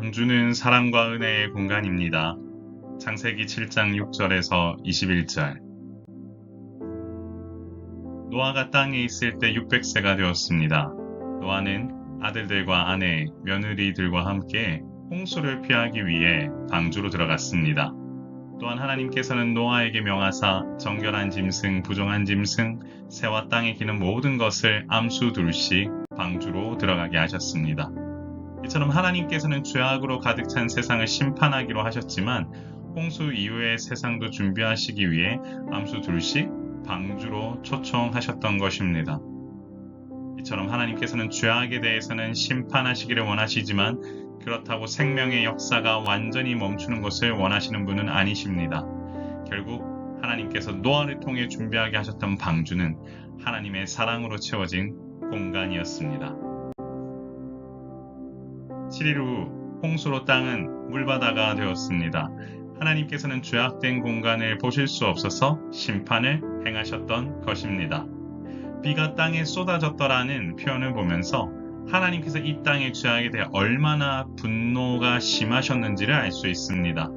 방주는 사랑과 은혜의 공간입니다. 창세기 7장 6절에서 21절. 노아가 땅에 있을 때 600세가 되었습니다. 노아는 아들들과 아내, 며느리들과 함께 홍수를 피하기 위해 방주로 들어갔습니다. 또한 하나님께서는 노아에게 명하사 정결한 짐승, 부정한 짐승, 새와 땅에 기는 모든 것을 암수 둘씩 방주로 들어가게 하셨습니다. 이처럼 하나님께서는 죄악으로 가득 찬 세상을 심판하기로 하셨지만 홍수 이후의 세상도 준비하시기 위해 암수 둘씩 방주로 초청하셨던 것입니다. 이처럼 하나님께서는 죄악에 대해서는 심판하시기를 원하시지만 그렇다고 생명의 역사가 완전히 멈추는 것을 원하시는 분은 아니십니다. 결국 하나님께서 노아를 통해 준비하게 하셨던 방주는 하나님의 사랑으로 채워진 공간이었습니다. 7일 후 홍수로 땅은 물바다가 되었습니다. 하나님께서는 죄악된 공간을 보실 수 없어서 심판을 행하셨던 것입니다. 비가 땅에 쏟아졌더라는 표현을 보면서 하나님께서 이 땅의 죄악에 대해 얼마나 분노가 심하셨는지를 알 수 있습니다.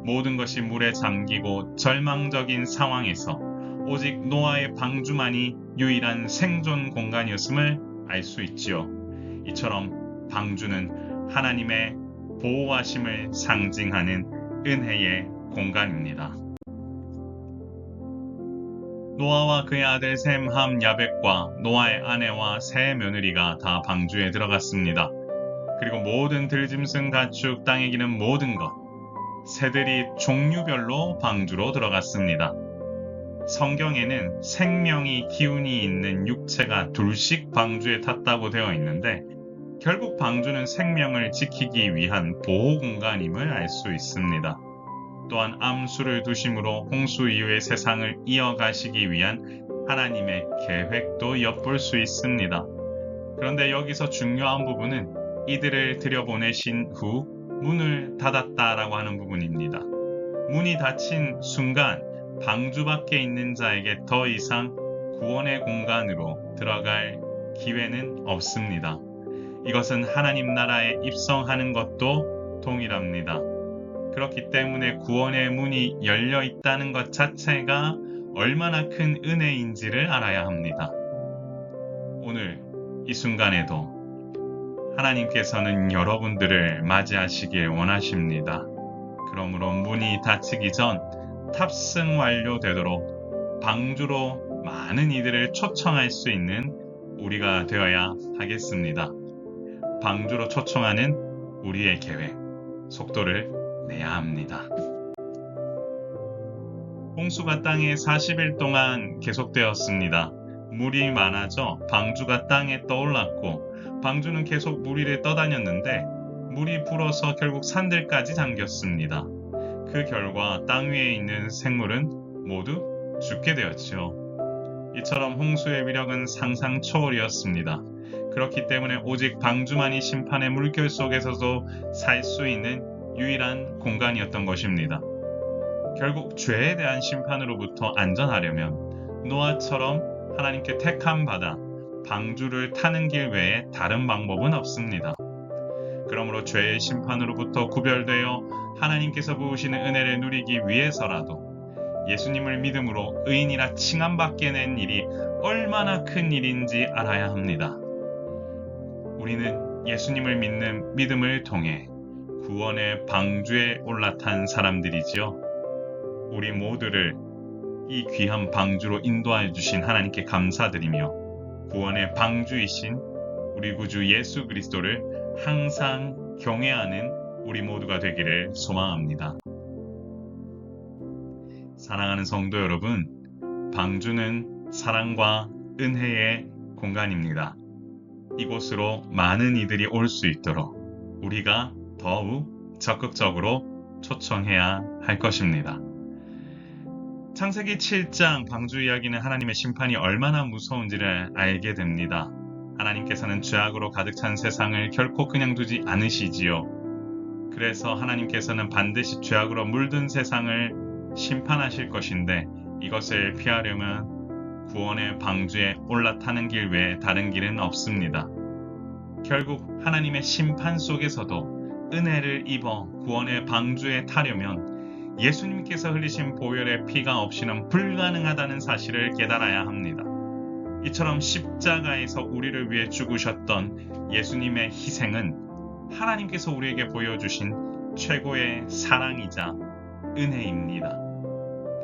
모든 것이 물에 잠기고 절망적인 상황에서 오직 노아의 방주만이 유일한 생존 공간이었음을 알 수 있지요. 이처럼 방주는 하나님의 보호하심을 상징하는 은혜의 공간입니다. 노아와 그의 아들 셈, 함, 야벳과 노아의 아내와 세 며느리가 다 방주에 들어갔습니다. 그리고 모든 들짐승, 가축, 땅에 기는 모든 것, 새들이 종류별로 방주로 들어갔습니다. 성경에는 생명이 기운이 있는 육체가 둘씩 방주에 탔다고 되어 있는데 결국 방주는 생명을 지키기 위한 보호 공간임을 알 수 있습니다. 또한 암수를 두심으로 홍수 이후의 세상을 이어가시기 위한 하나님의 계획도 엿볼 수 있습니다. 그런데 여기서 중요한 부분은 이들을 들여보내신 후 문을 닫았다라고 하는 부분입니다. 문이 닫힌 순간 방주 밖에 있는 자에게 더 이상 구원의 공간으로 들어갈 기회는 없습니다. 이것은 하나님 나라에 입성하는 것도 동일합니다. 그렇기 때문에 구원의 문이 열려 있다는 것 자체가 얼마나 큰 은혜인지를 알아야 합니다. 오늘 이 순간에도 하나님께서는 여러분들을 맞이하시길 원하십니다. 그러므로 문이 닫히기 전 탑승 완료되도록 방주로 많은 이들을 초청할 수 있는 우리가 되어야 하겠습니다. 방주로 초청하는 우리의 계획, 속도를 내야 합니다. 홍수가 땅에 40일 동안 계속되었습니다. 물이 많아져 방주가 땅에 떠올랐고 방주는 계속 물 위를 떠다녔는데 물이 불어서 결국 산들까지 잠겼습니다. 그 결과 땅 위에 있는 생물은 모두 죽게 되었지요. 이처럼 홍수의 위력은 상상 초월이었습니다. 그렇기 때문에 오직 방주만이 심판의 물결 속에서도 살 수 있는 유일한 공간이었던 것입니다. 결국 죄에 대한 심판으로부터 안전하려면 노아처럼 하나님께 택함 받아 방주를 타는 길 외에 다른 방법은 없습니다. 그러므로 죄의 심판으로부터 구별되어 하나님께서 부으시는 은혜를 누리기 위해서라도 예수님을 믿음으로 의인이라 칭함받게 된 일이 얼마나 큰 일인지 알아야 합니다. 우리는 예수님을 믿는 믿음을 통해 구원의 방주에 올라탄 사람들이지요. 우리 모두를 이 귀한 방주로 인도해 주신 하나님께 감사드리며 구원의 방주이신 우리 구주 예수 그리스도를 항상 경외하는 우리 모두가 되기를 소망합니다. 사랑하는 성도 여러분, 방주는 사랑과 은혜의 공간입니다. 이곳으로 많은 이들이 올 수 있도록 우리가 더욱 적극적으로 초청해야 할 것입니다. 창세기 7장 방주 이야기는 하나님의 심판이 얼마나 무서운지를 알게 됩니다. 하나님께서는 죄악으로 가득 찬 세상을 결코 그냥 두지 않으시지요. 그래서 하나님께서는 반드시 죄악으로 물든 세상을 심판하실 것인데 이것을 피하려면 구원의 방주에 올라타는 길 외에 다른 길은 없습니다. 결국 하나님의 심판 속에서도 은혜를 입어 구원의 방주에 타려면 예수님께서 흘리신 보혈의 피가 없이는 불가능하다는 사실을 깨달아야 합니다. 이처럼 십자가에서 우리를 위해 죽으셨던 예수님의 희생은 하나님께서 우리에게 보여주신 최고의 사랑이자 은혜입니다.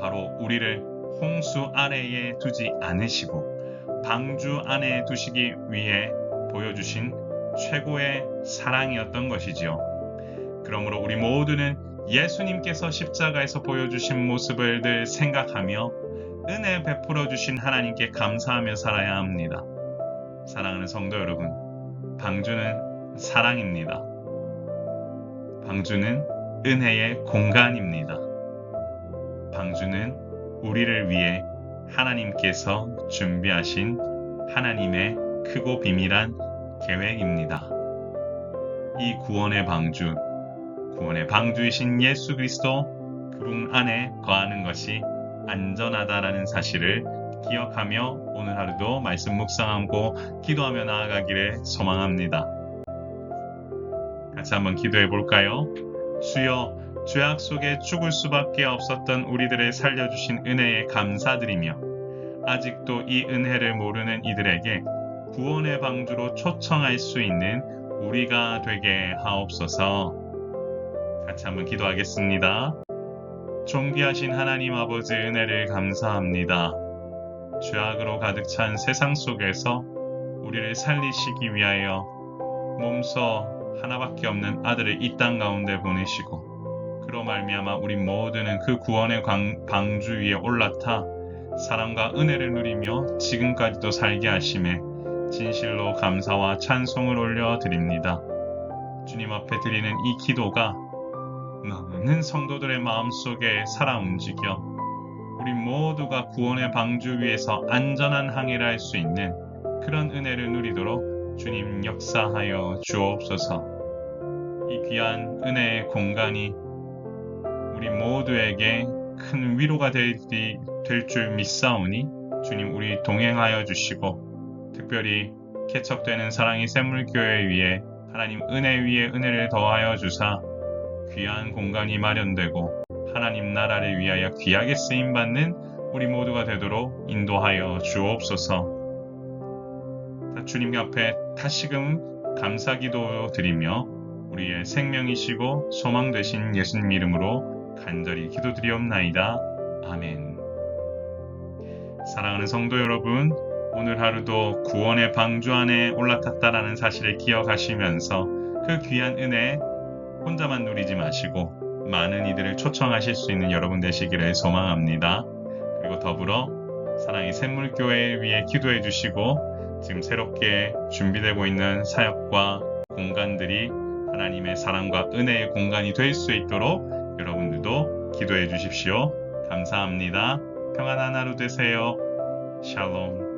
바로 우리를 홍수 아래에 두지 않으시고 방주 안에 두시기 위해 보여주신 최고의 사랑이었던 것이지요. 그러므로 우리 모두는 예수님께서 십자가에서 보여주신 모습을 늘 생각하며 은혜 베풀어 주신 하나님께 감사하며 살아야 합니다. 사랑하는 성도 여러분, 방주는 사랑입니다. 방주는 은혜의 공간입니다. 방주는 우리를 위해 하나님께서 준비하신 하나님의 크고 비밀한 계획입니다. 이 구원의 방주이신 예수 그리스도 그분 안에 거하는 것이 안전하다라는 사실을 기억하며 오늘 하루도 말씀 묵상하고 기도하며 나아가기를 소망합니다. 같이 한번 기도해 볼까요? 주여, 죄악 속에 죽을 수밖에 없었던 우리들을 살려주신 은혜에 감사드리며 아직도 이 은혜를 모르는 이들에게 구원의 방주로 초청할 수 있는 우리가 되게 하옵소서. 같이 한번 기도하겠습니다. 존귀하신 하나님 아버지 은혜를 감사합니다. 죄악으로 가득 찬 세상 속에서 우리를 살리시기 위하여 몸소 하나밖에 없는 아들을 이 땅 가운데 보내시고 그로 말미암아 우리 모두는 그 구원의 방주 위에 올라타 사랑과 은혜를 누리며 지금까지도 살게 하심에 진실로 감사와 찬송을 올려드립니다. 주님 앞에 드리는 이 기도가 많은 성도들의 마음속에 살아 움직여 우리 모두가 구원의 방주 위에서 안전한 항해를 할 수 있는 그런 은혜를 누리도록 주님 역사하여 주옵소서. 이 귀한 은혜의 공간이 우리 모두에게 큰 위로가 될 줄 믿사오니 주님 우리 동행하여 주시고 특별히 개척되는 사랑의 샘물교회 위에 하나님 은혜 위에 은혜를 더하여 주사 귀한 공간이 마련되고 하나님 나라를 위하여 귀하게 쓰임받는 우리 모두가 되도록 인도하여 주옵소서. 주님 앞에 다시금 감사기도 드리며 우리의 생명이시고 소망 되신 예수님 이름으로 간절히 기도드리옵나이다. 아멘. 사랑하는 성도 여러분, 오늘 하루도 구원의 방주 안에 올라탔다라는 사실을 기억하시면서 그 귀한 은혜 혼자만 누리지 마시고 많은 이들을 초청하실 수 있는 여러분 되시기를 소망합니다. 그리고 더불어 사랑의 샘물교회 위에 기도해 주시고 지금 새롭게 준비되고 있는 사역과 공간들이 하나님의 사랑과 은혜의 공간이 될 수 있도록 여러분들도 기도해 주십시오. 감사합니다. 평안한 하루 되세요. 샬롬.